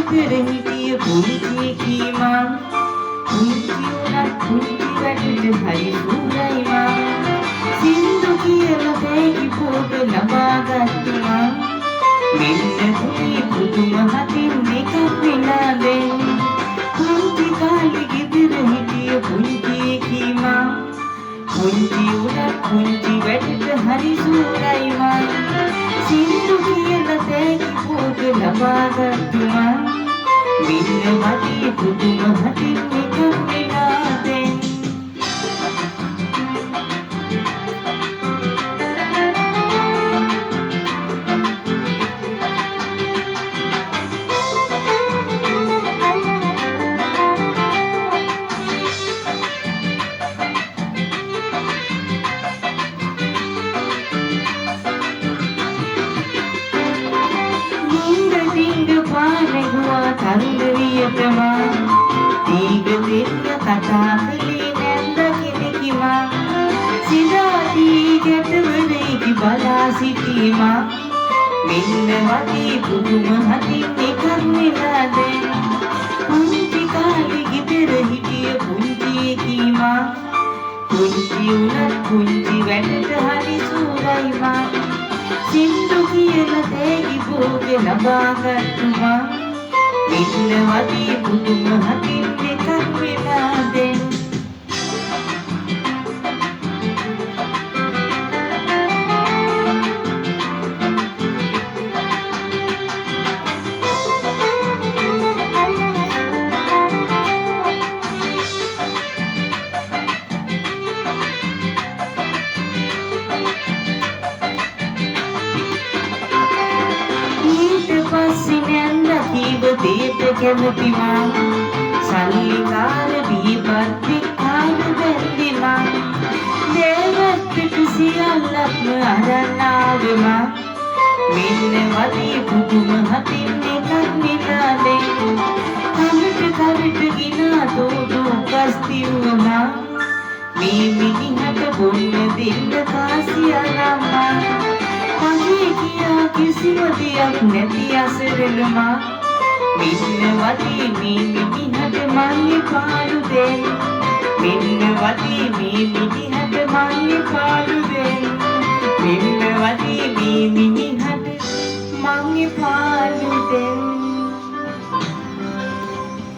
ගෙදර හිටිය පුංචි කීමා පුංචි උනත් පුංචි වැඩට හරි සූරයි මා සින්දු කියලා බෑගි පොත ලබාගත්තු මා මෙන්න තුනි පුදුම හතින් දෙකක් වෙලා දැන් පුංචි කාලේ ගෙදර හිටිය පුංචි කීමා පුංචි උනත් පුංචි වැඩට හරි සූරයි මා සින්දු කියලා බෑගි පොත ලබාගත්තු මා මෙන්න වටේ පුදුම හතින් දෙකක් වෙලා දැන් තරුණියටමා දීග දෙන්න කතා කළේ නැන්ද කෙනෙක්මා සිනා දීගටවරේකි බලා සිටීමා මෙන්න වගේ පුදුම හතින් එකක් වෙලා දැන් පුංචි කාලේ ගෙදර හිටිය පුංචි කීමා පුංචි උනත් පුංචි වැඩට හරි සූරයි මා සින්දු කියලා තේගි පොතේ ලබාගත්තුමා මෙන්න වගේ පුදුම හතින් දෙකක් වෙලා දැන් දේට කැමතිමා සල්ලිකාර බීපත්ති කාල බැන්දිමා දේවත්ට සියල්ලක්ම අරන්නාවමා මෙන්න වගේ පුදුම හතින් එකක් වෙලා දැන් කමට ගිනා තෝදෝ කස්තිවමා මේ මිනිහට බොන්න දෙන්න කාසිය නම්මා කගේ කියා කිසිම දෙයක් නැති අසරලමා මෙන්න වටේ මේ මිනිහට මංගේ පාළු දෙන්න මෙන්න වටේ මේ මිනිහට මංගේ පාළු දෙන්න මෙන්න වටේ මේ මිනිහට මංගේ පාළු දෙන්න